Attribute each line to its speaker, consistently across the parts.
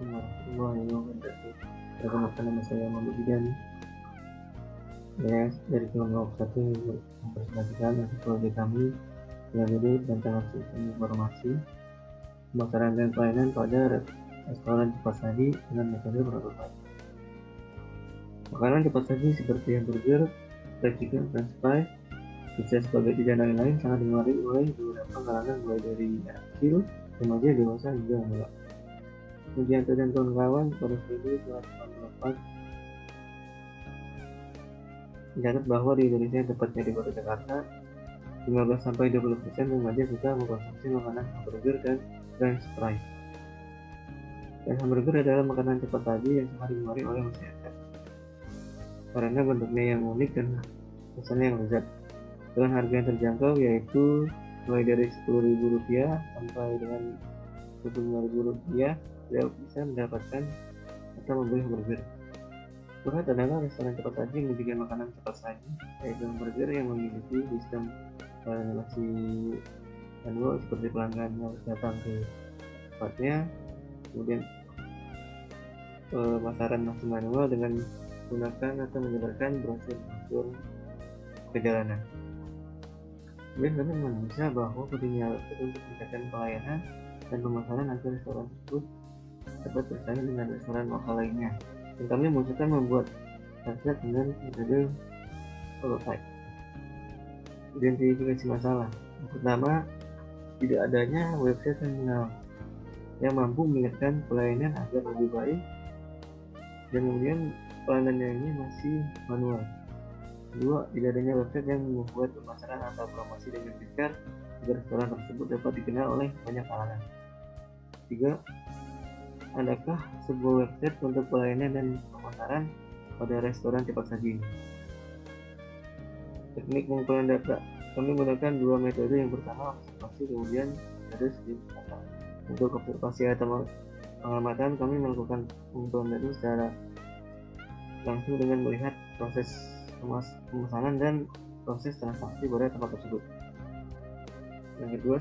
Speaker 1: Assalamualaikum warahmatullahi wabarakatuh. Perkenalkan nama saya Muhammad Zidan. Saya dari kelompok 1 yang mempresentasikan metodologi kami yang judul tentang sistem informasi, pemasaran dan pelayanan pada restoran cepat saji dengan metode prototype. Makanan cepat saji seperti hamburger, fried chicken, french fries, pizza, spaghetti dan lain-lain sangat digemari oleh beberapa kalangan mulai dari anak kecil, remaja, dewasa hingga anak. Mujianto dan kawan-kawan pada 1998 mencatat bahwa di Indonesia, tepatnya di kota Jakarta, 15-20% remaja suka mengkonsumsi makanan hamburger dan french fries. Dan hamburger adalah makanan cepat saji yang sangat digemari oleh masyarakat karena bentuknya yang unik dan rasanya yang lezat. Dengan harga yang terjangkau yaitu mulai dari Rp10.000 sampai dengan Rp25.000, tidak bisa mendapatkan atau membeli hamburger. Berat adalah restoran cepat saji yang menjaga makanan cepat saji, yaitu hamburger yang memiliki sistem validasi manual seperti pelanggan harus datang ke tempatnya, kemudian pemasaran masih manual dengan menggunakan atau menyebarkan brosur perjalanan. Kemudian kami menganalisa bahwa pentingnya untuk meningkatkan pelayanan dan pemasaran agar restoran tersebut dapat bersaing dengan restoran lokal lainnya. Dan kami memutuskan membuat website dengan metode prototype. Identifikasi masalah. Yang pertama, tidak adanya website terminal yang mampu meningkatkan pelayanan agar lebih baik, dan kemudian pelanggannya ini masih manual. Kedua, tidak adanya website yang membuat pemasaran atau promosi dengan gencar agar restoran tersebut dapat dikenal oleh banyak kalangan. Tiga, adakah sebuah website untuk pelayanan dan pemasaran pada restoran cepat saji ini? Teknik pengumpulan data. Kami menggunakan dua metode. Yang pertama, observasi, kemudian metode studi data. Untuk observasi atau pengamatan, kami melakukan pengumpulan data secara langsung dengan melihat proses pemesanan dan proses transaksi pada tempat tersebut. Yang kedua,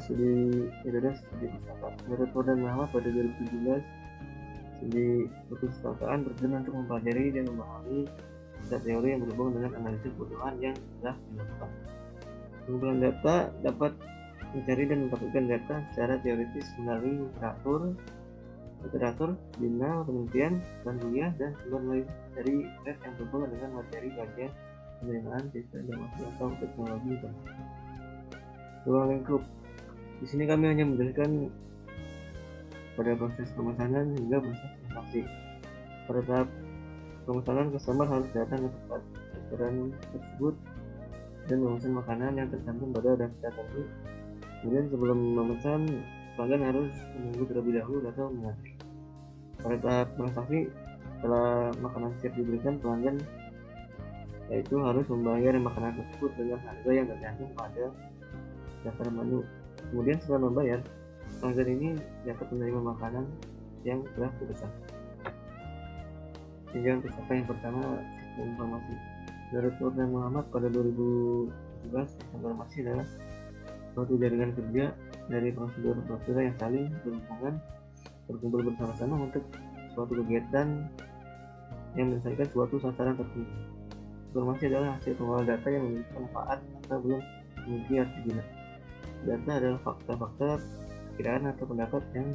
Speaker 1: metode studi masyarakat. Menurut Ford dan Muhammad pada 2017, studi perpustakaan berguna untuk mempelajari dan memahami teori yang berhubungan dengan analisis kebutuhan yang telah dilakukan. Pengumpulan data dapat mencari dan mendapatkan data secara teoritis melalui literatur, jurnal, penelitian, dan kuliah, dan sumber lain dari internet yang berhubungan dengan materi kajian penerimaan sistem informasi atau teknologi informasi. Ruang lingkup. Di sini kami hanya menjelaskan pada proses pemesanan hingga proses transaksi. Pada tahap pemesanan, customer harus datang ke tempat restoran tersebut dan memesan makanan yang tercantum pada daftar tertentu. Kemudian sebelum memesan, pelanggan harus menunggu terlebih dahulu atau mengantri. Pada tahap transaksi, setelah makanan siap diberikan, pelanggan yaitu harus membayar makanan tersebut dengan harga yang tercantum pada daftar menu. Kemudian setelah membayar, pelanggan ini dapat menerima makanan yang telah dipesan. Tinjauan peserta yang pertama, sistem informasi. Menurut Ford dan Muhammad pada 2017, sistem informasi adalah suatu jaringan kerja dari prosedur-prosedur yang saling berhubungan, berkumpul bersama-sama untuk suatu kegiatan yang menyelesaikan suatu sasaran tertentu. Informasi adalah hasil pengolahan data yang memiliki manfaat atau belum memiliki arti guna. Data adalah fakta-fakta, perkiraan atau pendapat yang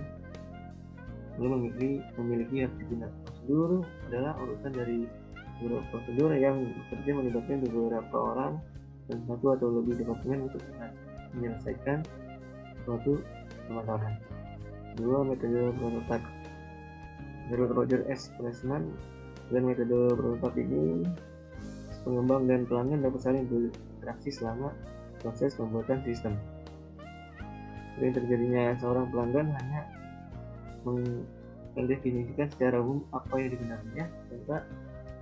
Speaker 1: belum memiliki arti guna. Prosedur adalah urutan dari beberapa prosedur yang bekerja melibatkan beberapa orang dan satu atau lebih departemen untuk menyelesaikan suatu permasalahan. Dua, metode prototype. Menurut Roger S. Pressman, dengan metode prototype ini, pengembang dan pelanggan dapat saling berinteraksi selama proses pembuatan sistem. Sering terjadinya seorang pelanggan hanya mendefinisikan secara umum apa yang dikenalnya tanpa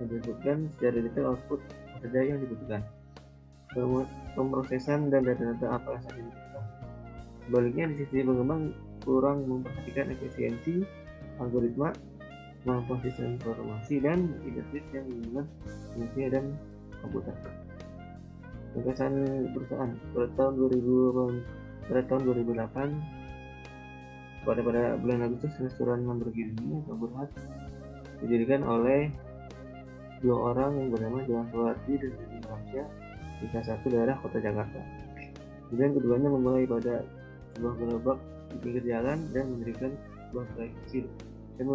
Speaker 1: menentukan secara detail output apa saja yang dibutuhkan, pemrosesan dan data-data apa saja yang dibutuhkan. Sebaliknya, di sisi pengembang kurang memperhatikan efisiensi algoritma, kemampuan sistem informasi, dan interface yang menggunakan manusia dan komputer. Gagasan perusahaan pada tahun 2008, pada bulan Agustus, restoran Lamborghini atau Burhat didirikan oleh dua orang yang bernama Johan Suwardi dan Deddy Ramsyah di salah satu daerah kota Jakarta. Kemudian keduanya memulai pada sebuah gerobak di pinggir jalan dan mendirikan sebuah proyek kecil dan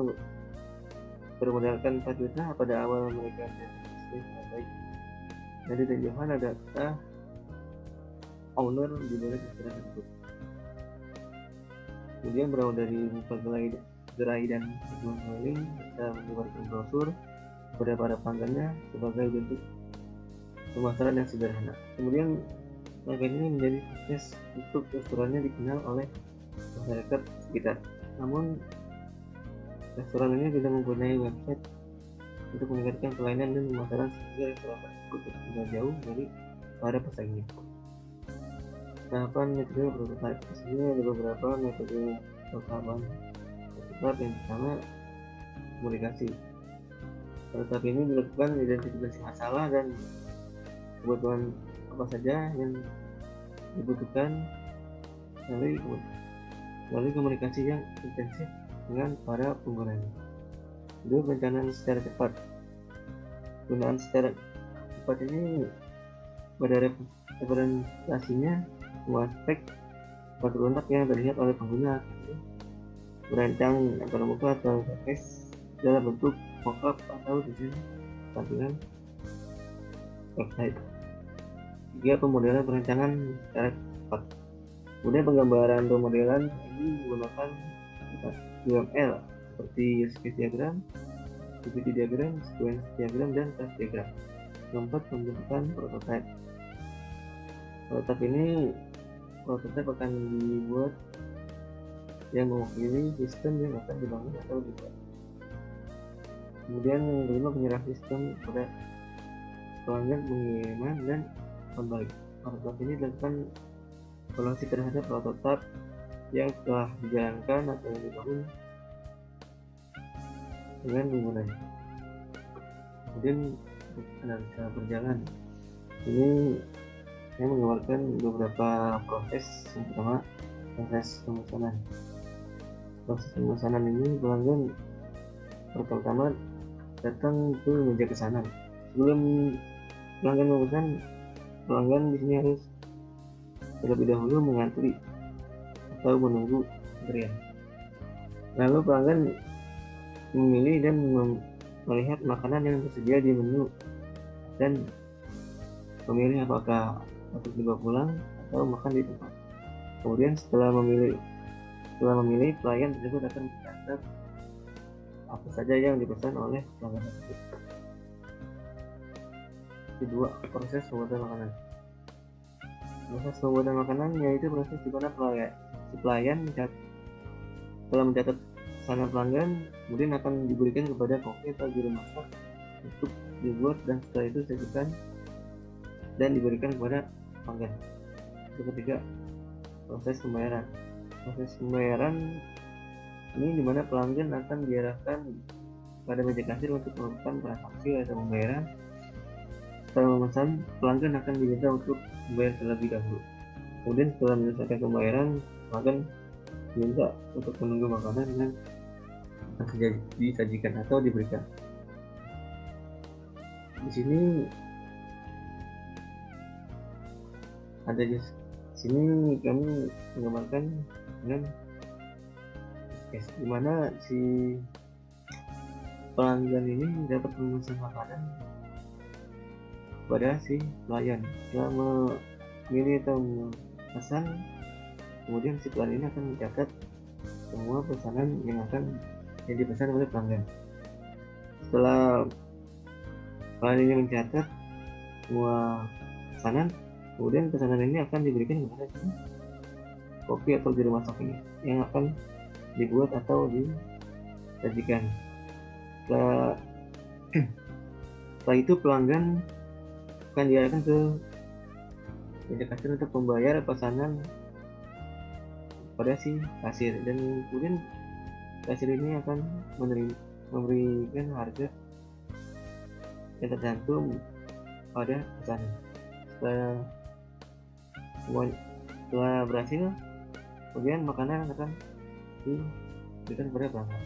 Speaker 1: bermodalkan 4 juta pada awal mereka menjalani bisnis dengan baik. Deddy dan Johan adalah owner di balik restoran tersebut. Kemudian berawal dari buka gerai dan berjualan keliling serta menyebarkan brosur kepada para pelanggannya sebagai bentuk pemasaran yang sederhana. Kemudian pelanggan ini menjadi sukses untuk restorannya dikenal oleh masyarakat sekitar. Namun restoran ini tidak mempunyai website untuk meningkatkan pelayanan dan pemasaran sehingga restoran tersebut tertinggal jauh dari para pesaingnya. Tahapan metode prototipe. Di sini ada beberapa metode tahapan prototipe. Yang pertama, komunikasi. Prototipe ini dilakukan identifikasi masalah dan kebutuhan apa saja yang dibutuhkan melalui komunikasi yang intensif dengan para penggunanya. Kedua, perencanaan secara cepat. Penggunaan secara cepat ini pada representasinya semua aspek suatu produk yang terlihat oleh pengguna merancang muka atau interface dalam bentuk mockup atau desain tampilan website. Tiga, pemodelan perancangan secara cepat. Kemudian penggambaran pemodelan ini menggunakan UML seperti use case diagram, PPT diagram, sequence diagram, dan task diagram. Keempat, pembentukan prototype. Prototype akan dibuat yang mewakili sistem yang akan dibangun atau dibuat. Kemudian yang kelima, penyerah sistem pada pelanggan, pengiriman, dan pembalik. Prototype ini dilakukan evaluasi terhadap prototype yang telah dijalankan atau yang dibangun dengan penggunanya. Kemudian analisa berjalan. Ini saya menggambarkan beberapa proses. Yang pertama, proses pemesanan. Proses pemesanan ini pelanggan pertama datang ke meja pesanan. Sebelum pelanggan memesan, pelanggan di sini harus terlebih dahulu mengantri atau menunggu antrian. Lalu pelanggan memilih dan melihat makanan yang tersedia di menu dan memilih apakah untuk dibawa pulang atau makan di tempat. Kemudian setelah memilih, pelayan tersebut akan mencatat apa saja yang dipesan oleh pelanggan tersebut. Kedua, proses pembuatan makanan. Proses pembuatan makanan yaitu proses di mana pelayan setelah mencatat pesanan pelanggan, kemudian akan diberikan kepada koki atau juru masak untuk dibuat dan setelah itu disajikan dan diberikan kepada pelanggan. Ketiga, proses pembayaran. Proses pembayaran ini di mana pelanggan akan diarahkan pada meja kasir untuk melakukan transaksi atau pembayaran. Setelah memesan, pelanggan akan diminta untuk membayar terlebih dahulu. Kemudian setelah menyelesaikan pembayaran, pelanggan diminta untuk menunggu makanan yang akan disajikan atau diberikan. Di sini kami menggambarkan dengan di mana si pelanggan ini dapat memesan makanan kepada si pelayan. Setelah memilih atau memesan, kemudian si pelayan ini akan mencatat semua pesanan yang dipesan oleh pelanggan. Setelah pelayan ini mencatat semua pesanan, kemudian pesanan ini akan diberikan kepada si koki atau juru masak ini yang akan dibuat atau disajikan. Setelah itu pelanggan akan diarahkan ke meja kasir untuk membayar pesanan pada si kasir, dan kemudian kasir ini akan memberikan harga yang tercantum pada pesanan. Setelah berhasil, kemudian makanan akan diberikan kepada pelanggan.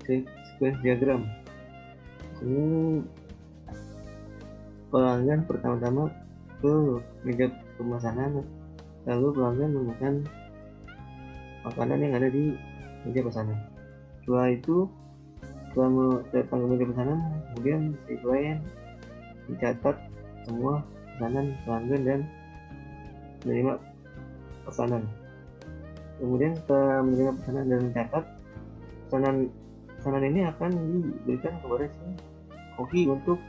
Speaker 1: Sequence diagram. Ini pelanggan pertama-tama ke meja pemesanan, lalu pelanggan memesan makanan yang ada di meja pesanan. Setelah itu, setelah datang ke meja pesanan, kemudian si klien mencatat semua pesanan pelanggan dan menerima pesanan. Kemudian setelah menerima pesanan dan mencatat, pesanan ini akan diberikan kepada si koki untuk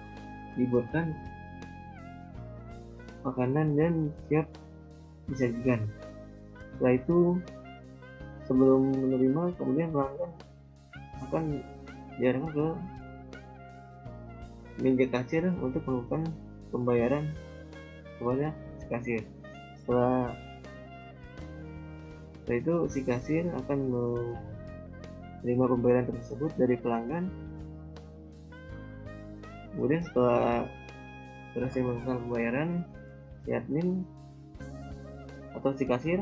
Speaker 1: dibuatkan makanan dan siap disajikan. Setelah itu, sebelum menerima, kemudian pelanggan akan diarahkan ke meja kasir untuk melakukan pembayaran kepada si kasir. Setelah itu si kasir akan menerima pembayaran tersebut dari pelanggan. Kemudian setelah berhasil melakukan pembayaran, si admin atau si kasir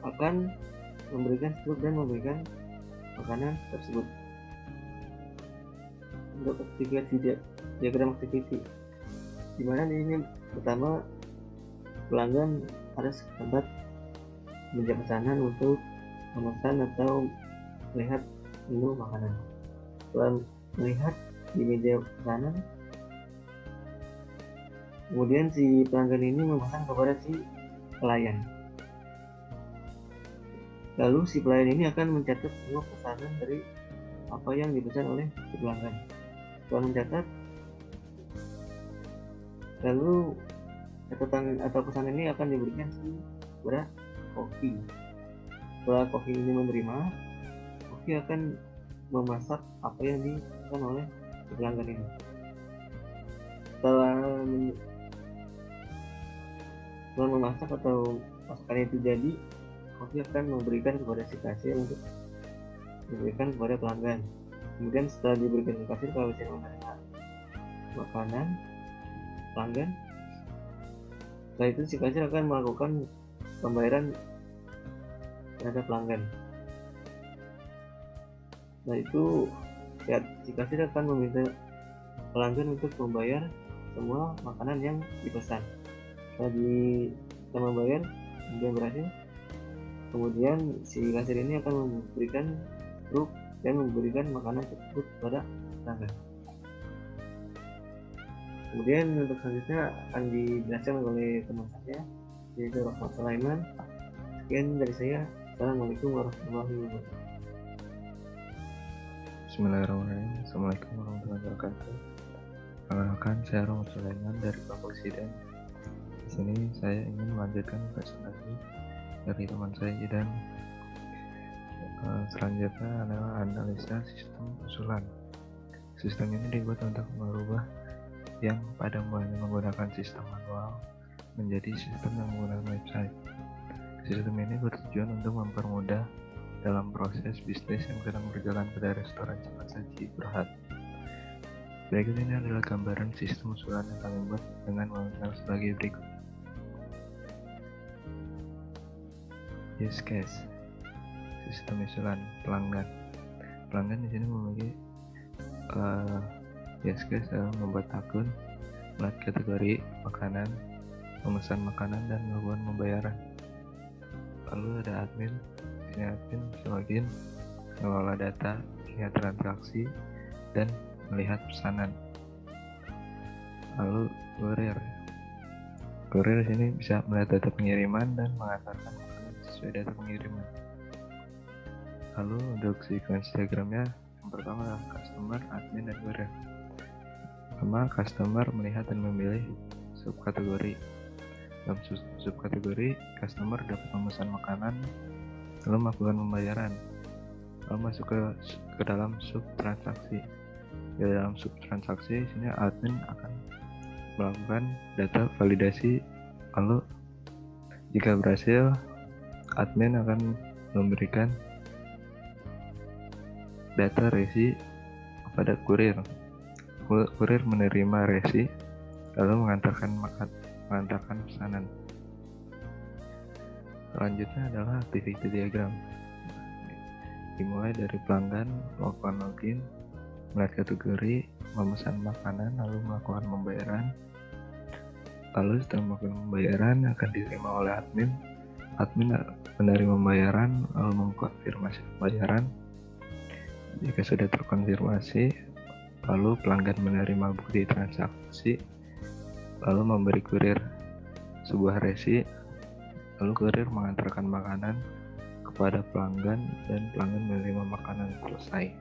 Speaker 1: akan memberikan struk dan memberikan makanan tersebut. Untuk aktivitas diagram activity, dimana ini pertama pelanggan harus ke tempat meja pesanan untuk memesan atau melihat menu makanan. Setelah melihat di meja pesanan, kemudian si pelanggan ini memesan kepada si pelayan. Lalu si pelayan ini akan mencatat semua pesanan dari apa yang dipesan oleh si pelanggan. Setelah mencatat, lalu catatan atau pesanan ini akan diberikan kepada koki. Setelah koki ini menerima, koki akan memasak apa yang dipesan oleh si pelanggan ini. Setelah memasak atau masakan itu jadi, koki akan memberikan kepada si kasir untuk diberikan kepada pelanggan. Kemudian setelah diberikan ke kasir, kalau kasir menerima makanan pelanggan, setelah itu si kasir akan melakukan pembayaran terhadap pelanggan. Setelah itu si kasir akan meminta pelanggan untuk membayar semua makanan yang dipesan. Setelah membayar, kemudian berhasil, kemudian si kasir ini akan memberikan truk dan memberikan makanan tersebut kepada pelanggan. Kemudian untuk selanjutnya akan dijelaskan oleh teman saya, yaitu Rahmat Sulaiman. Sekian dari saya. Assalamualaikum warahmatullahi wabarakatuh.
Speaker 2: Bismillahirrahmanirrahim. Assalamualaikum warahmatullahi wabarakatuh. Perkenalkan, saya Rahmat Sulaiman dari Bangkok Siden. Di sini saya ingin melanjutkan presentasi dari teman saya, dan selanjutnya adalah analisa sistem usulan. Sistem ini dibuat untuk merubah yang pada mulanya menggunakan sistem manual menjadi sistem yang menggunakan website. Sistem ini bertujuan untuk mempermudah dalam proses bisnis yang sedang berjalan pada restoran cepat saji Berhad. Berikut ini adalah gambaran sistem usulan yang kami buat dengan mengenal sebagai berikut. Use case. Sistem usulan pelanggan. Pelanggan di sini memiliki use case dalam membuat akun, melihat kategori makanan, memesan makanan, dan melakukan pembayaran. Lalu ada admin. Ini admin login, mengelola data, lihat transaksi, dan melihat pesanan. Lalu kurir. Kurir di sini bisa melihat data pengiriman dan mengantarkan makanan sesuai data pengiriman. Lalu untuk sequence diagramnya, yang pertama adalah customer, admin, dan kurir. Pertama, customer melihat dan memilih subkategori. Dalam subkategori, customer dapat memesan makanan, lalu melakukan pembayaran, lalu masuk ke dalam sub transaksi. Di dalam sub transaksi, sini admin akan melakukan data validasi, lalu jika berhasil, admin akan memberikan data resi pada kurir. Kurir menerima resi, lalu mengantarkan pesanan. Selanjutnya adalah activity diagram. Dimulai dari pelanggan melakukan login, melihat kategori, memesan makanan, lalu melakukan pembayaran. Lalu setelah melakukan pembayaran akan diterima oleh admin. Admin menerima pembayaran, lalu mengkonfirmasi pembayaran. Jika sudah terkonfirmasi, lalu pelanggan menerima bukti transaksi, lalu memberi kurir sebuah resi, lalu kurir mengantarkan makanan kepada pelanggan dan pelanggan menerima makanan selesai.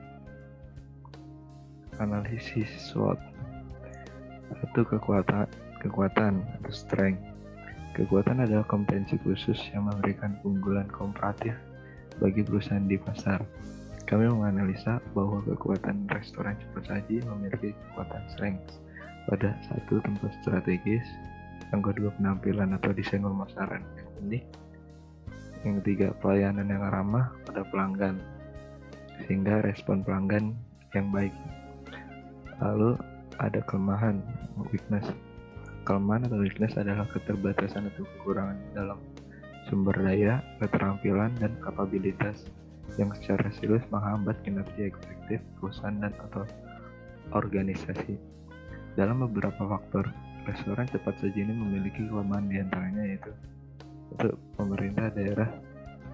Speaker 2: Analisis SWOT. Satu, kekuatan atau strength. Kekuatan adalah kompetensi khusus yang memberikan keunggulan komparatif bagi perusahaan di pasar. Kami menganalisa bahwa kekuatan restoran cepat saji memiliki kekuatan strength pada satu, tempat strategis, yang kedua, penampilan atau desain pemasaran yang unik, yang ketiga, pelayanan yang ramah pada pelanggan sehingga respon pelanggan yang baik. Lalu ada kelemahan, weakness. Kelemahan atau weakness adalah keterbatasan atau kekurangan dalam sumber daya, keterampilan, dan kapabilitas yang secara serius menghambat kinerja efektif perusahaan dan atau organisasi. Dalam beberapa faktor, restoran cepat saji ini memiliki kelemahan diantaranya yaitu satu, pemerintah daerah,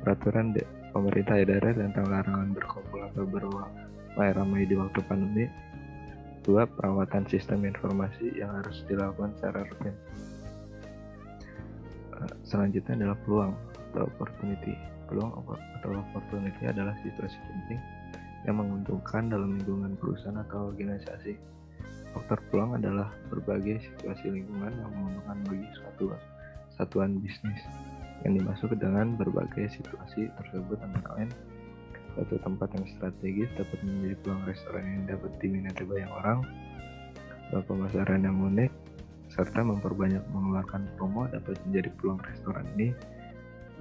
Speaker 2: peraturan pemerintah daerah tentang larangan berkumpul atau beramai-ramai di waktu pandemi. Dua, perawatan sistem informasi yang harus dilakukan secara rutin. Selanjutnya adalah peluang atau opportunity. Peluang atau opportunity adalah situasi penting yang menguntungkan dalam lingkungan perusahaan atau organisasi. Faktor peluang adalah berbagai situasi lingkungan yang menguntungkan bagi suatu satuan bisnis. Yang dimaksud dengan berbagai situasi tersebut antara lain suatu tempat yang strategis dapat menjadi peluang restoran yang dapat diminati banyak orang, pemasaran yang unik, serta memperbanyak mengeluarkan promo dapat menjadi peluang restoran ini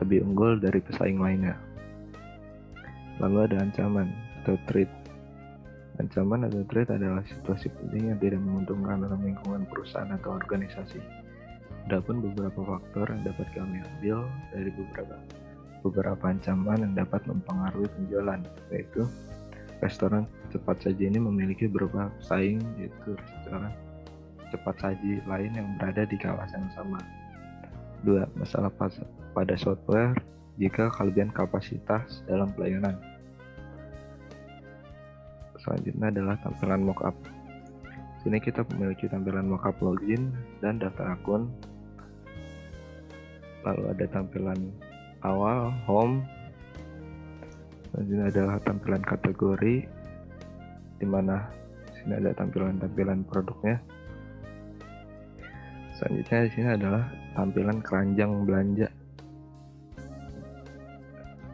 Speaker 2: lebih unggul dari pesaing lainnya. Lalu ada ancaman atau threat. Ancaman atau threat adalah situasi penting yang tidak menguntungkan dalam lingkungan perusahaan atau organisasi. Adapun beberapa faktor yang dapat kami ambil dari beberapa ancaman yang dapat mempengaruhi penjualan, yaitu restoran cepat saji ini memiliki beberapa pesaing, yaitu restoran cepat saji lain yang berada di kawasan yang sama. 2. Masalah pada software jika kelebihan kapasitas dalam pelayanan. Selanjutnya adalah tampilan mockup. Sini kita memiliki tampilan mockup login dan daftar akun. Lalu ada tampilan awal, home. Selanjutnya adalah tampilan kategori, di mana sini ada tampilan produknya. Selanjutnya di sini adalah tampilan keranjang belanja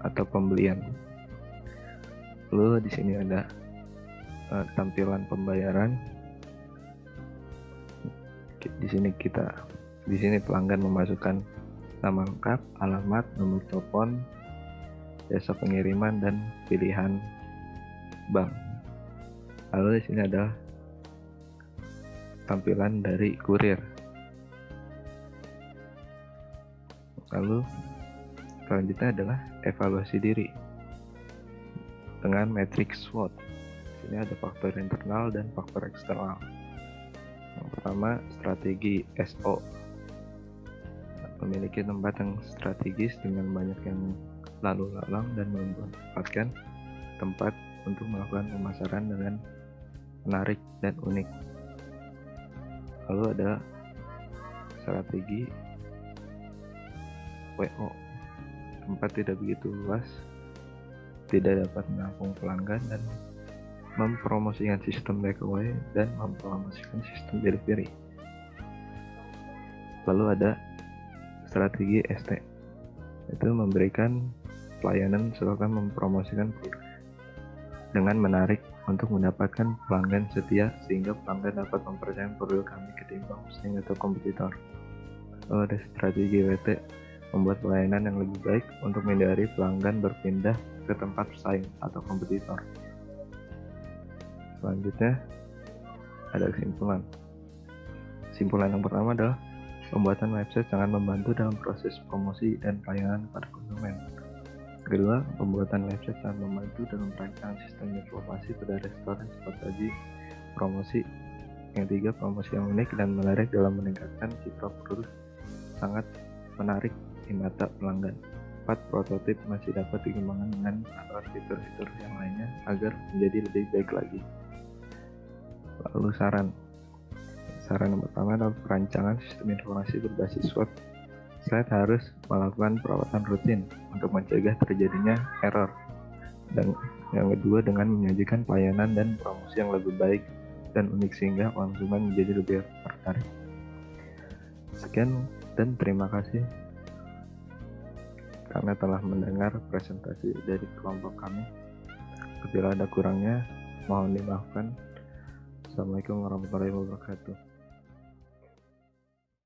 Speaker 2: atau pembelian. Lalu di sini ada tampilan pembayaran. Di sini pelanggan memasukkan nama lengkap, alamat, nomor telepon, jasa pengiriman, dan pilihan bank. Lalu di sini ada tampilan dari kurir. Lalu selanjutnya adalah evaluasi diri dengan matriks SWOT. Di sini ada faktor internal dan faktor eksternal. Yang pertama, strategi SO. Memiliki tempat yang strategis dengan banyak yang lalu lalang dan memanfaatkan tempat untuk melakukan pemasaran dengan menarik dan unik. Lalu ada strategi WO. Tempat tidak begitu luas, tidak dapat menampung pelanggan dan mempromosikan sistem takeaway dan mempromosikan sistem delivery. Lalu ada strategi ST, itu memberikan pelayanan serta mempromosikan produk dengan menarik untuk mendapatkan pelanggan setia sehingga pelanggan dapat mempercayai produk kami ketimbang pesaing atau kompetitor. Lalu ada strategi WT, membuat pelayanan yang lebih baik untuk menghindari pelanggan berpindah ke tempat pesaing atau kompetitor. Selanjutnya ada kesimpulan. Kesimpulan yang pertama adalah Pembuatan website sangat membantu dalam proses promosi dan pelayanan pada konsumen. Kedua, pembuatan website sangat membantu dalam perancangan sistem informasi pada restoran cepat saji, promosi. Yang tiga, promosi yang unik dan menarik dalam meningkatkan citra produk sangat menarik di mata pelanggan. 4. Prototip masih dapat dikembangkan dengan menambahkan fitur-fitur yang lainnya agar menjadi lebih baik lagi. Lalu saran yang pertama adalah perancangan sistem informasi berbasis website harus melakukan perawatan rutin untuk mencegah terjadinya error. Dan yang kedua, dengan menyajikan pelayanan dan promosi yang lebih baik dan unik sehingga konsumen menjadi lebih tertarik. Sekian dan terima kasih karena telah mendengar presentasi dari kelompok kami. Bila ada kurangnya, mohon dimaafkan. Assalamualaikum warahmatullahi wabarakatuh.